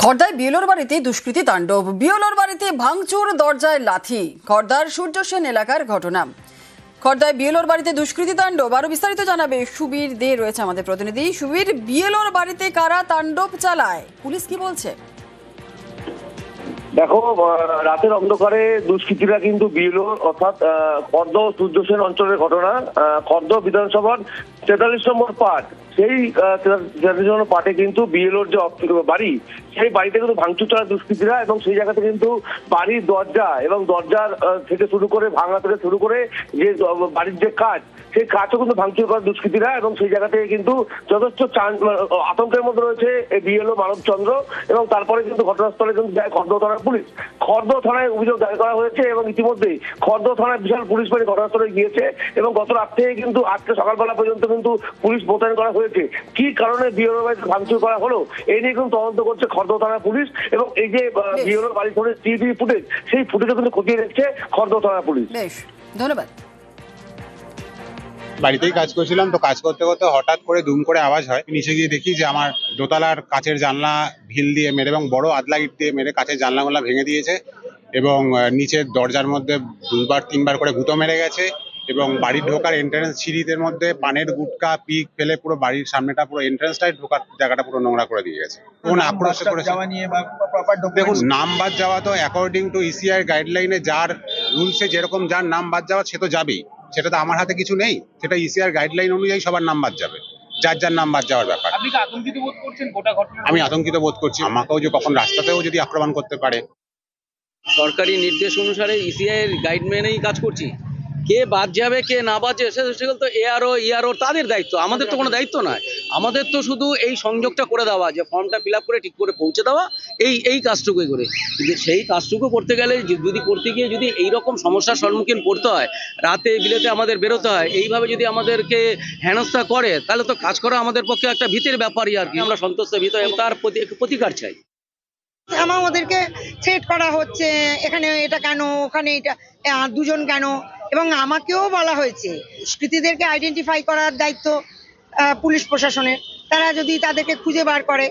খড়দায় বিএলওর বাড়িতে দুষ্কৃতী তাণ্ডব। বিএলওর বাড়িতে ভাঙচুর, দরজায় লাথি। খড়দার সূর্য সেন এলাকার ঘটনা। খড়দায় বিএলওর বাড়িতে দুষ্কৃতী তাণ্ডব। আরো বিস্তারিত জানাবে সুবীর দে, রয়েছে আমাদের প্রতিনিধি। সুবীর, বিএলওর বাড়িতে কারা তাণ্ডব চালায়, পুলিশ কি বলছে? দেখো, রাতের অন্ধকারে দুষ্কৃতীরা কিন্তু বিএলও অর্থাৎ খর্দ সূর্য সেন অঞ্চলের ঘটনা। খর্দ বিধানসভার 43 নম্বর পার্ট, সেই 43 নম্বর পার্টে কিন্তু বিএলওর যে বাড়ি, সেই বাড়িতে কিন্তু ভাঙচুর চালায় দুষ্কৃতীরা এবং সেই জায়গাতে কিন্তু বাড়ির দরজা এবং দরজার থেকে শুরু করে ভাঙা থেকে শুরু করে যে বাড়ির যে কাজ, সেই কাজও কিন্তু ভাঙচুর করে দুষ্কৃতীরা এবং সেই জায়গা থেকে কিন্তু যথেষ্ট আতঙ্কের মধ্যে রয়েছে বিএলও মানবচন্দ্র। এবং তারপরে কিন্তু ঘটনাস্থলে কিন্তু যায় খর্দ থানার পুলিশ। খর্দ থানায় অভিযোগ দায়ের করা হয়েছে এবং ইতিমধ্যেই খর্দ থানায় বিশাল পুলিশ বাহিনী ঘটনাস্থলে গিয়েছে এবং গত রাত থেকে কিন্তু আজকে সকালবেলা পর্যন্ত কিন্তু পুলিশ মোতায়েন করা হয়েছে। কি কারণে বিএলওর বাড়িতে ভাঙচুর করা হলো, এই নিয়ে কিন্তু তদন্ত করছে খর্দ থানার পুলিশ এবং এই যে বিএলওর বাড়ি ধরে টিভি ফুটেজ, সেই ফুটেজও কিন্তু খতিয়ে দেখছে খর্দ থানার পুলিশ। বেশ, ধন্যবাদ। বাড়িতেই কাজ করছিলাম, তো কাজ করতে করতে হঠাৎ করে দুম করে আওয়াজ হয়। নিচে গিয়ে দেখি যে আমার দোতলার কাচের জানলা ভিল দিয়ে মেরে এবং বড় আদলা ইট দিয়ে মেরে কাচের জানলাগুলা ভেঙে দিয়েছে এবং নিচের দরজার মধ্যে 2-3 বার করে গুঁতো মেরে গেছে এবং বাড়ির ঢোকার এন্ট্রান্স সিঁড়িদের মধ্যে পানের গুটকা পিক ফেলে পুরো বাড়ির সামনেটা, পুরো এন্ট্রান্সটাই ঢোকার জায়গাটা পুরো নোংরা করে দিয়ে গেছে। কোন আক্রোশ করেছে দেখুন, নাম বাদ যাওয়া তো অ্যাকর্ডিং টু ইসিআই গাইডলাইনে যার রুলসে যেরকম যার নাম বাদ যাওয়া সে তো যাবেই, সেটা তো আমার হাতে কিছু নেই। সেটা ইসিআর গাইডলাইন অনুযায়ী সবার নাম বাদ যাবে, যার যার নাম বাদ যাওয়ার ব্যাপার। আপনি কি আতঙ্কিত বোধ করছেন গোটা ঘটনা? আমি আতঙ্কিত বোধ করছি, আমাকেও যে কখন রাস্তাতেও যদি আক্রমণ করতে পারে। সরকারি নির্দেশ অনুসারে ইসিআই এর গাইড মেনেই কাজ করছি। কে বাদ যাবে কে না বাদ যাবে সেগুলো তো এআরও তাদের দায়িত্ব, আমাদের তো কোনো দায়িত্ব নয়। আমাদের তো শুধু এই সংযোগটা করে দেওয়া, যে ফর্মটা ফিল আপ করে ঠিক করে পৌঁছে দেওয়া, এই কাজটুকুই করে। কিন্তু সেই কাজটুকু করতে গেলে যদি করতে গিয়ে যদি এইরকম সমস্যার সম্মুখীন পড়তে হয়, রাতে বিলেতে আমাদের বেরোতে হয়, এইভাবে যদি আমাদেরকে হেনস্থা করে, তাহলে তো কাজ করা আমাদের পক্ষে একটা ভীতির ব্যাপারই আর কি। আমরা সন্তুষ্ট ভীত এবং তার প্রতিকার চাই। আমাদেরকে থ্রেট করা হচ্ছে, এখানে এটা কেন, ওখানে এটা দুজন কেন, এবং আমাকেও বলা হয়েছে দুষ্কৃতীদেরকে আইডেন্টিফাই করার দায়িত্ব পুলিশ প্রশাসনের। তারা যদি তাদেরকে খুঁজে বার করে